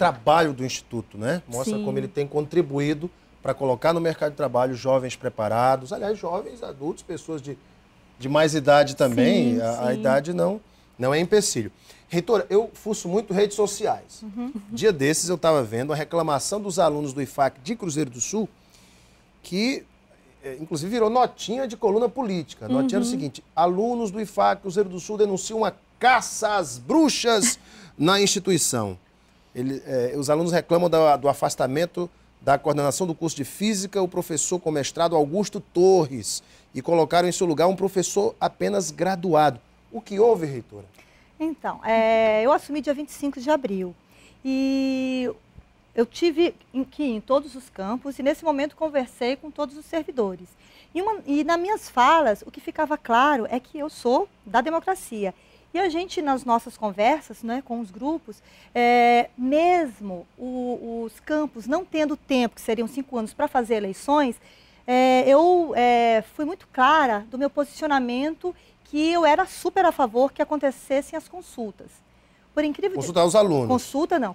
trabalho do Instituto, né? Mostra Sim. como ele tem contribuído para colocar no mercado de trabalho jovens preparados, aliás, jovens, adultos, pessoas de mais idade também. Sim, A sim. idade não é empecilho. Reitora, eu fuço muito redes sociais. Dia desses eu estava vendo a reclamação dos alunos do IFAC de Cruzeiro do Sul, que inclusive virou notinha de coluna política. Notinha era o seguinte: alunos do IFAC Cruzeiro do Sul denunciam uma caça às bruxas na instituição. Os alunos reclamam do afastamento da coordenação do curso de Física, o professor com mestrado Augusto Torres, e colocaram em seu lugar um professor apenas graduado. O que houve, reitora? Então, eu assumi dia 25 de abril e eu tive que ir em todos os campos e nesse momento conversei com todos os servidores. E nas minhas falas, o que ficava claro é que eu sou da democracia. E a gente, nas nossas conversas, né, com os grupos, mesmo os campos não tendo tempo, que seriam 5 anos, para fazer eleições, eu fui muito clara do meu posicionamento que eu era super a favor que acontecessem as consultas. Por incrível Consultar os alunos.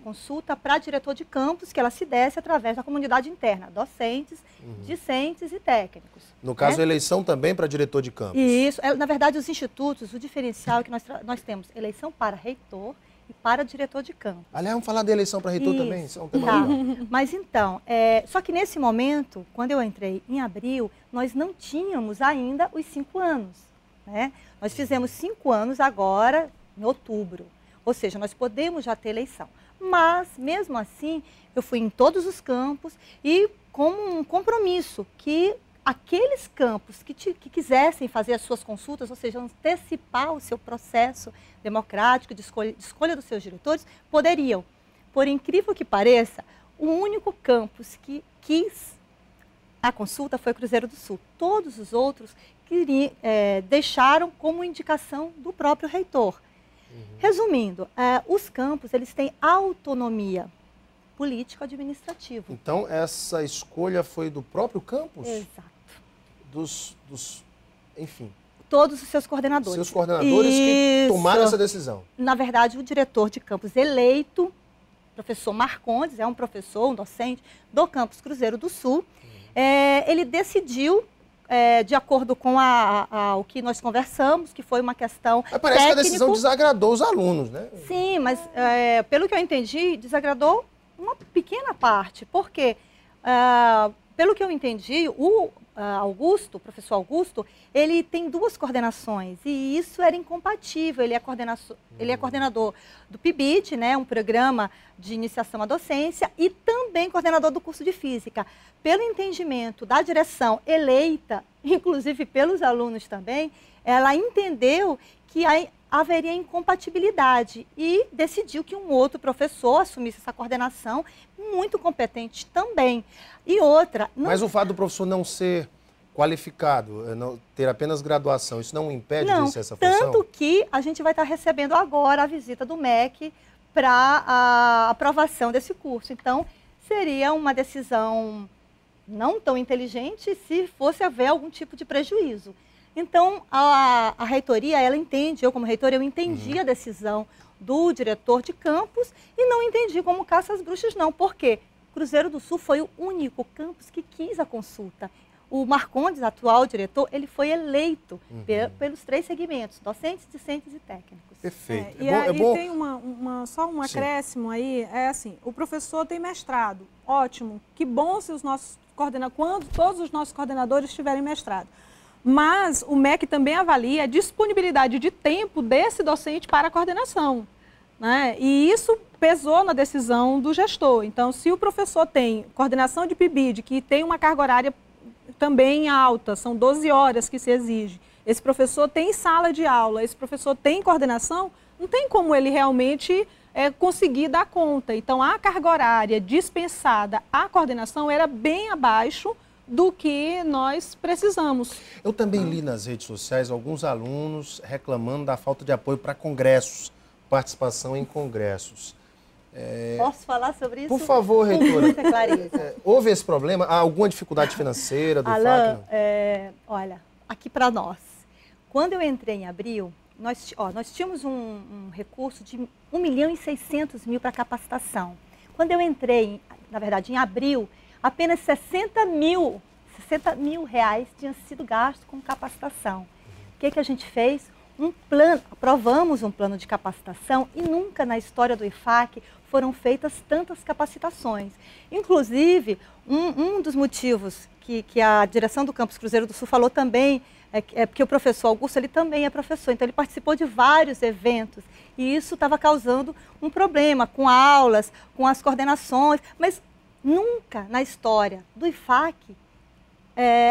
Consulta para diretor de campus, que ela se desse através da comunidade interna, docentes, discentes e técnicos. No caso, a eleição também para diretor de campus. Isso, na verdade, os institutos, o diferencial é que nós temos eleição para reitor e para diretor de campus. Aliás, vamos falar de eleição para reitor também, isso é um tema tá. legal. Mas então, só que nesse momento, quando eu entrei em abril, nós não tínhamos ainda os 5 anos. Né? Nós fizemos 5 anos agora, em outubro. Ou seja, nós podemos já ter eleição. Mas, mesmo assim, eu fui em todos os campos e com um compromisso que aqueles campos que quisessem fazer as suas consultas, ou seja, antecipar o seu processo democrático de escolha dos seus diretores, poderiam. Por incrível que pareça, o único campus que quis a consulta foi Cruzeiro do Sul. Todos os outros deixaram como indicação do próprio reitor. Resumindo, os campos eles têm autonomia político-administrativa. Então, essa escolha foi do próprio campus? Exato. Enfim. Todos os seus coordenadores. Seus coordenadores que tomaram essa decisão. Na verdade, o diretor de campus eleito, professor Marcondes, é um professor, um docente do campus Cruzeiro do Sul, ele decidiu, de acordo com o que nós conversamos, que foi uma questão Mas parece que a decisão desagradou os alunos, né? Sim, mas pelo que eu entendi, desagradou uma pequena parte. Por quê? Pelo que eu entendi, o professor Augusto, ele tem 2 coordenações e isso era incompatível. Ele é coordenador do PIBID, né, um programa de iniciação à docência, e também coordenador do curso de Física. Pelo entendimento da direção eleita, inclusive pelos alunos também, ela entendeu que haveria incompatibilidade e decidiu que um outro professor assumisse essa coordenação, muito competente também. E outra... Mas o fato do professor não ser qualificado, não ter apenas graduação, isso não impede de exercer essa função? Tanto que a gente vai estar recebendo agora a visita do MEC para a aprovação desse curso. Então, seria uma decisão não tão inteligente se fosse haver algum tipo de prejuízo. Então, a reitoria, ela entende, eu como reitora, eu entendi a decisão do diretor de campus e não entendi como caça às bruxas, não. Por quê? Cruzeiro do Sul foi o único campus que quis a consulta. O Marcondes, atual diretor, ele foi eleito pelos 3 segmentos, docentes, discentes e técnicos. Perfeito. E tem só um acréscimo aí, assim, o professor tem mestrado, ótimo, que bom se os nossos quando todos os nossos coordenadores tiverem mestrado. Mas o MEC também avalia a disponibilidade de tempo desse docente para a coordenação, né? E isso pesou na decisão do gestor. Então, se o professor tem coordenação de PIBID, que tem uma carga horária também alta, são 12 horas que se exige, esse professor tem sala de aula, esse professor tem coordenação, não tem como ele realmente conseguir dar conta. Então, a carga horária dispensada à coordenação era bem abaixo do que nós precisamos. Eu também li nas redes sociais alguns alunos reclamando da falta de apoio para congressos, participação em congressos. Posso falar sobre isso? Por favor, reitora. Muita clareza. Houve esse problema? Há alguma dificuldade financeira do Alan, IFAC? Olha, aqui para nós, quando eu entrei em abril, nós tínhamos um recurso de 1.600.000 para capacitação. Quando eu entrei, na verdade, em abril, apenas 60 mil reais tinham sido gastos com capacitação. O que a gente fez? Aprovamos um plano de capacitação e nunca na história do IFAC foram feitas tantas capacitações. Inclusive, um dos motivos que a direção do Campus Cruzeiro do Sul falou também é porque o professor Augusto, ele também é professor, então ele participou de vários eventos e isso estava causando um problema com aulas, com as coordenações, mas nunca na história do IFAC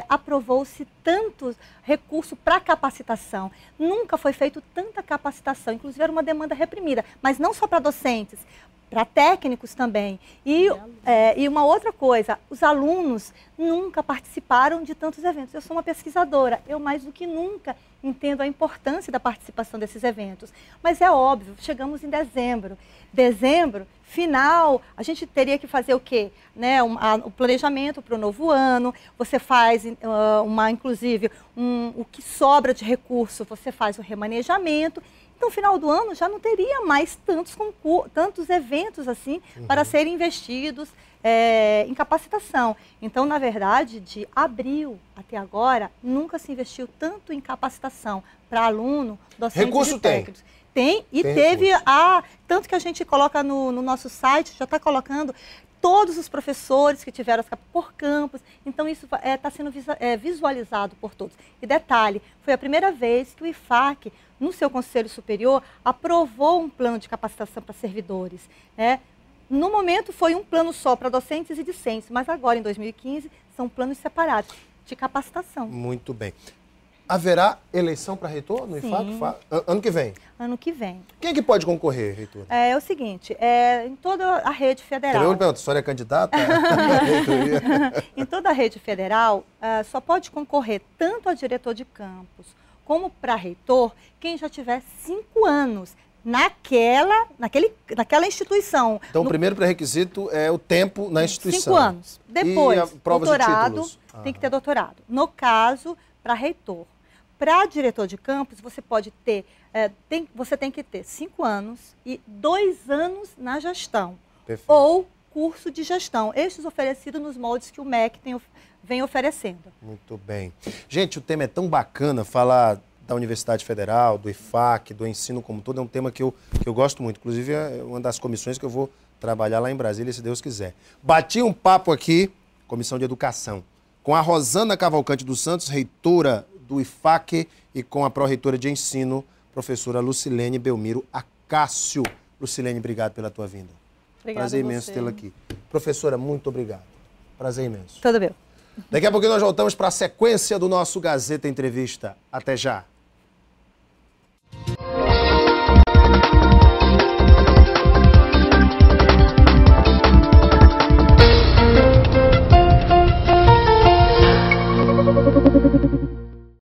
aprovou-se tanto recurso para capacitação. Nunca foi feito tanta capacitação, inclusive era uma demanda reprimida, mas não só para docentes, para técnicos também. E uma outra coisa, os alunos nunca participaram de tantos eventos. Eu sou uma pesquisadora, eu mais do que nunca entendo a importância da participação desses eventos. Mas é óbvio, chegamos em dezembro. Dezembro, final, a gente teria que fazer o quê? Né? O planejamento para o novo ano, você faz, inclusive, o que sobra de recurso, você faz o remanejamento. Então, no final do ano, já não teria mais tantos eventos assim para serem investidos em capacitação. Então, na verdade, de abril até agora, nunca se investiu tanto em capacitação para aluno, docentes recurso e técnicos. Tem, e teve tanto que a gente coloca no nosso site, já está colocando todos os professores que tiveram por campus, então isso está sendo visualizado por todos. E detalhe, foi a primeira vez que o IFAC, no seu Conselho Superior, aprovou um plano de capacitação para servidores. Né? No momento foi um plano só para docentes e discentes, mas agora, em 2015, são planos separados de capacitação. Muito bem. Haverá eleição para reitor no IFAC? Ano que vem? Ano que vem. Quem é que pode concorrer, reitor? É o seguinte, em toda a rede federal... Eu pergunto, a senhora é candidata? Em toda a rede federal, só pode concorrer tanto a diretor de campus como para reitor quem já tiver 5 anos naquela instituição. Então, o primeiro pré-requisito é o tempo na instituição. 5 anos. Depois, doutorado, de tem que ter doutorado. No caso, para reitor. Para diretor de campus, você pode ter, você tem que ter 5 anos e 2 anos na gestão. Perfeito. Ou curso de gestão. Estes oferecidos nos moldes que o MEC vem oferecendo. Muito bem. Gente, o tema é tão bacana, falar da Universidade Federal, do IFAC, do ensino como todo, é um tema que eu gosto muito. Inclusive, é uma das comissões que eu vou trabalhar lá em Brasília, se Deus quiser. Bati um papo aqui, Comissão de Educação, com a Rosana Cavalcante dos Santos, reitora do IFAC, e com a pró-reitora de ensino, professora Lucilene Belmiro Acácio. Lucilene, obrigado pela tua vinda. Obrigada. Prazer imenso tê-la aqui. Professora, muito obrigado. Prazer imenso. Tudo bem. Daqui a pouquinho nós voltamos para a sequência do nosso Gazeta Entrevista. Até já.